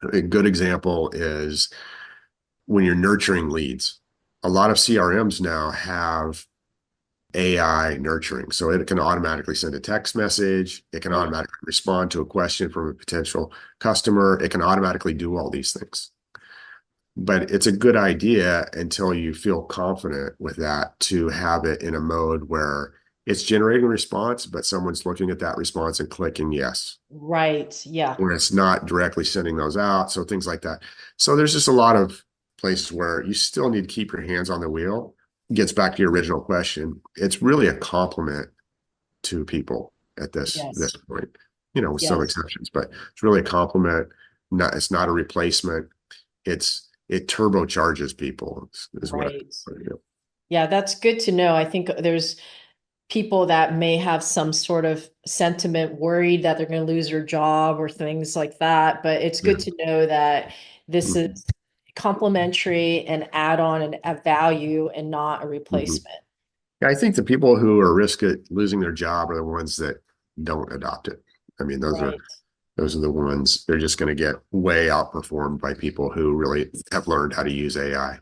A good example is when you're nurturing leads. A lot of CRMs now have AI nurturing. So it can automatically send a text message. It can Mm. automatically respond to a question from a potential customer. It can automatically do all these things. But it's a good idea until you feel confident with that to have it in a mode where it's generating a response, but someone's looking at that response and clicking yes, Right. Yeah. where it's not directly sending those out. So things like that. So there's just a lot of places where you still need to keep your hands on the wheel. Gets back to your original question. It's really a compliment to people at this Yes. point, you know, with some Yes. exceptions, but it's really a compliment. Not it's not a replacement. It turbocharges people is what Right. you know. Yeah, that's good to know. I think there's people that may have some sort of sentiment worried that they're going to lose their job or things like that. But it's Yeah. good to know that this Mhm. is complementary and add on and a value and not a Mhm. replacement. Yeah, I think the people who are risk at losing their job are the ones that don't adopt it. I mean, Right. those are the ones they're just going to get way outperformed by people who really have learned how to use AI.